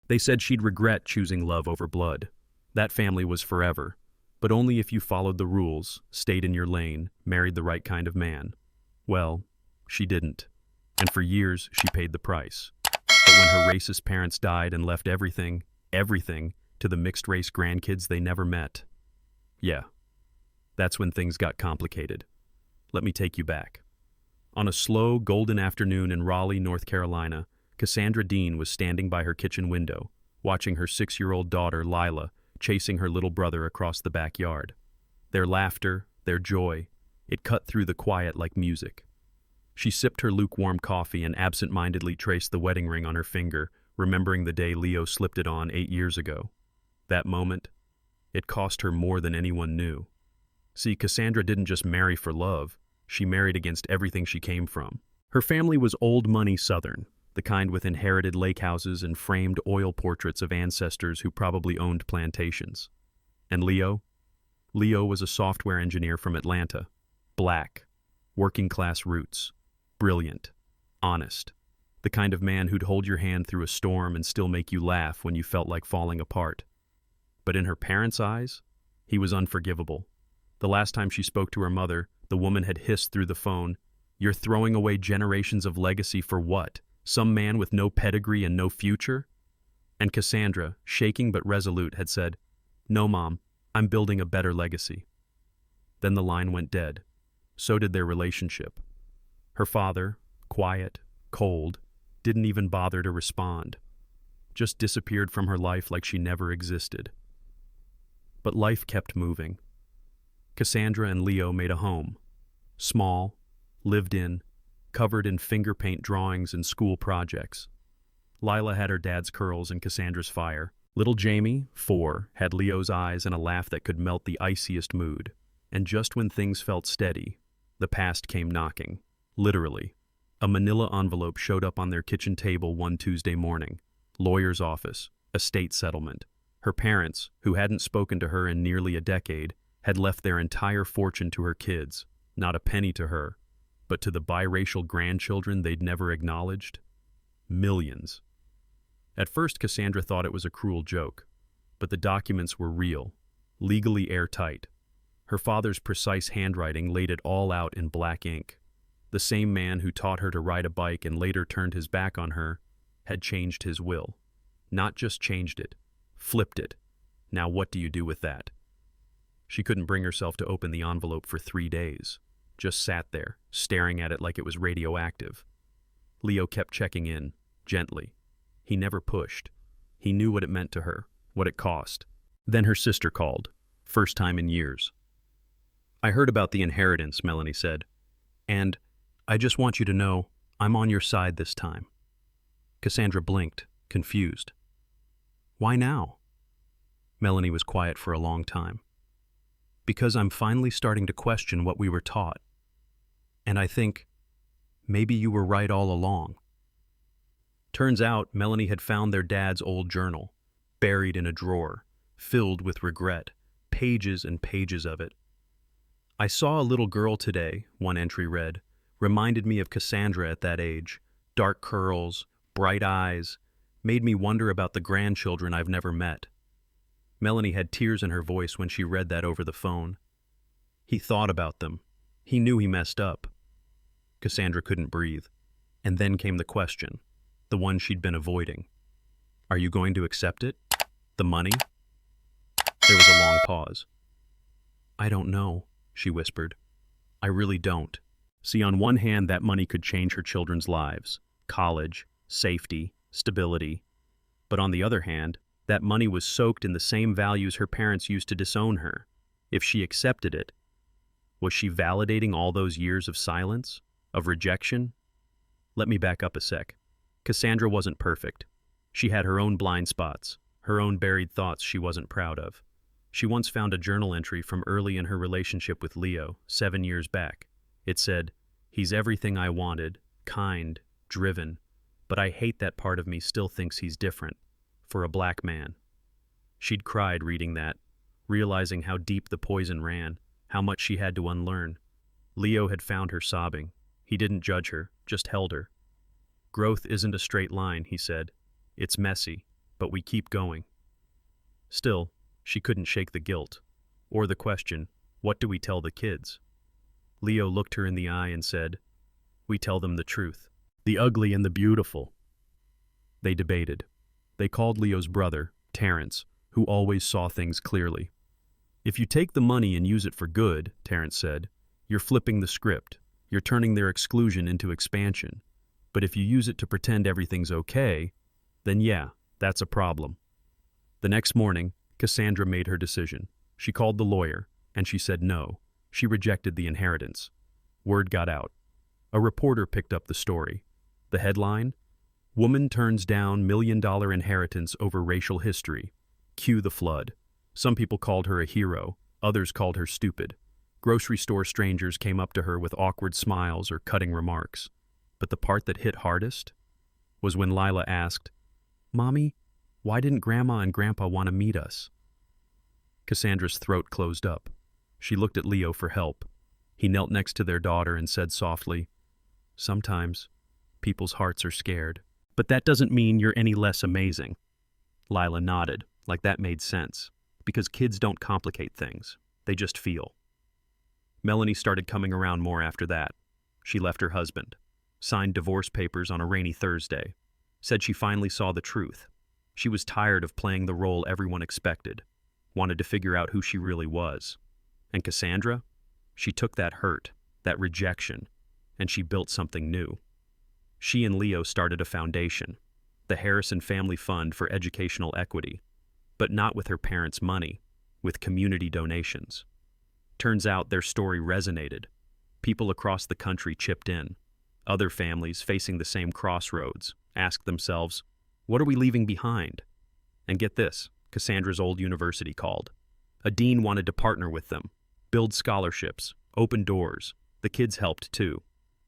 They said she'd regret choosing love over blood. That family was forever, but only if you followed the rules, stayed in your lane, married the right kind of man. Well, she didn't, and for years she paid the price. But when her racist parents died and left everything, to the mixed-race grandkids they never met, yeah, that's when things got complicated. Let me take you back. On a slow, golden afternoon in Raleigh, North Carolina, Cassandra Dean was standing by her kitchen window, watching her 6-year-old daughter, Lila, chasing her little brother across the backyard. Their laughter, their joy, it cut through the quiet like music. She sipped her lukewarm coffee and absent-mindedly traced the wedding ring on her finger, remembering the day Leo slipped it on 8 years ago. That moment, it cost her more than anyone knew. See, Cassandra didn't just marry for love, she married against everything she came from. Her family was old money Southern, the kind with inherited lake houses and framed oil portraits of ancestors who probably owned plantations. And Leo? Leo was a software engineer from Atlanta. Black, working-class roots, brilliant, honest, the kind of man who'd hold your hand through a storm and still make you laugh when you felt like falling apart. But in her parents' eyes, he was unforgivable. The last time she spoke to her mother, the woman had hissed through the phone, "You're throwing away generations of legacy for what? Some man with no pedigree and no future?" And Cassandra, shaking but resolute, had said, "No, Mom, I'm building a better legacy." Then the line went dead. So did their relationship. Her father, quiet, cold, didn't even bother to respond. Just disappeared from her life like she never existed. But life kept moving. Cassandra and Leo made a home. Small, lived in, covered in finger paint drawings and school projects. Lila had her dad's curls and Cassandra's fire. Little Jamie, 4, had Leo's eyes and a laugh that could melt the iciest mood. And just when things felt steady, the past came knocking. Literally. A manila envelope showed up on their kitchen table one Tuesday morning. Lawyer's office, estate settlement. Her parents, who hadn't spoken to her in nearly a decade, had left their entire fortune to her kids, not a penny to her, but to the biracial grandchildren they'd never acknowledged. Millions. At first, Cassandra thought it was a cruel joke, but the documents were real, legally airtight. Her father's precise handwriting laid it all out in black ink. The same man who taught her to ride a bike and later turned his back on her had changed his will. Not just changed it, flipped it. Now what do you do with that? She couldn't bring herself to open the envelope for 3 days. Just sat there, staring at it like it was radioactive. Leo kept checking in, gently. He never pushed. He knew what it meant to her, what it cost. Then her sister called, first time in years. "I heard about the inheritance," Melanie said, "and I just want you to know I'm on your side this time." Cassandra blinked, confused. "Why now?" Melanie was quiet for a long time. "Because I'm finally starting to question what we were taught. And I think maybe you were right all along." Turns out Melanie had found their dad's old journal, buried in a drawer, filled with regret, pages and pages of it. "I saw a little girl today," one entry read, "reminded me of Cassandra at that age. Dark curls, bright eyes, made me wonder about the grandchildren I've never met." Melanie had tears in her voice when she read that over the phone. He thought about them. He knew he messed up. Cassandra couldn't breathe. And then came the question, the one she'd been avoiding. "Are you going to accept it? The money?" There was a long pause. "I don't know," she whispered. "I really don't." See, on one hand, that money could change her children's lives. College, safety, stability. But on the other hand, that money was soaked in the same values her parents used to disown her. If she accepted it, was she validating all those years of silence, of rejection? Let me back up a sec. Cassandra wasn't perfect. She had her own blind spots, her own buried thoughts she wasn't proud of. She once found a journal entry from early in her relationship with Leo, 7 years back. It said, "He's everything I wanted, kind, driven, but I hate that part of me still thinks he's different, for a black man." She'd cried reading that, realizing how deep the poison ran, how much she had to unlearn. Leo had found her sobbing. He didn't judge her, just held her. "Growth isn't a straight line," he said. "It's messy, but we keep going. Still, she couldn't shake the guilt, or the question, what do we tell the kids? Leo looked her in the eye and said, we tell them the truth. The ugly and the beautiful. They debated. They called Leo's brother, Terrence, who always saw things clearly. If you take the money and use it for good, Terrence said, you're flipping the script. You're turning their exclusion into expansion. But if you use it to pretend everything's okay, then yeah, that's a problem. The next morning, Cassandra made her decision. She called the lawyer, and she said no. She rejected the inheritance. Word got out. A reporter picked up the story. The headline? Woman turns down $1 million inheritance over racial history. Cue the flood. Some people called her a hero. Others called her stupid. Grocery store strangers came up to her with awkward smiles or cutting remarks. But the part that hit hardest was when Lila asked, Mommy, why didn't Grandma and Grandpa want to meet us? Cassandra's throat closed up. She looked at Leo for help. He knelt next to their daughter and said softly, sometimes people's hearts are scared. But that doesn't mean you're any less amazing. Lila nodded, like that made sense, because kids don't complicate things. They just feel. Melanie started coming around more after that. She left her husband, signed divorce papers on a rainy Thursday, said she finally saw the truth. She was tired of playing the role everyone expected, wanted to figure out who she really was. And Cassandra? She took that hurt, that rejection, and she built something new. She and Leo started a foundation, the Harrison Family Fund for Educational Equity, but not with her parents' money, with community donations. Turns out their story resonated. People across the country chipped in. Other families facing the same crossroads asked themselves, what are we leaving behind? And get this, Cassandra's old university called. A dean wanted to partner with them, build scholarships, open doors. The kids helped too.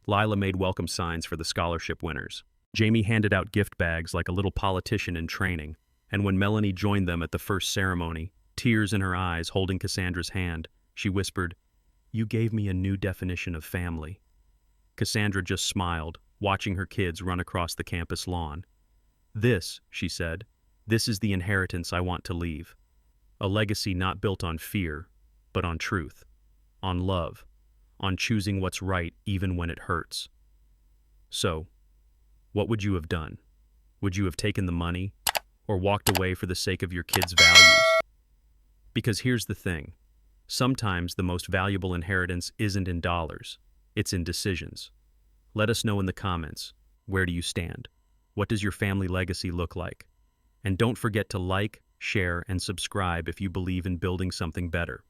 Lila made welcome signs for the scholarship winners. Jamie handed out gift bags like a little politician in training. And when Melanie joined them at the first ceremony, tears in her eyes holding Cassandra's hand, she whispered, you gave me a new definition of family. Cassandra just smiled, watching her kids run across the campus lawn. This, she said, this is the inheritance I want to leave. A legacy not built on fear, but on truth, on love, on choosing what's right even when it hurts. So, what would you have done? Would you have taken the money or walked away for the sake of your kids' values? Because here's the thing. Sometimes the most valuable inheritance isn't in dollars, it's in decisions. Let us know in the comments, where do you stand? What does your family legacy look like? And don't forget to like, share, and subscribe if you believe in building something better.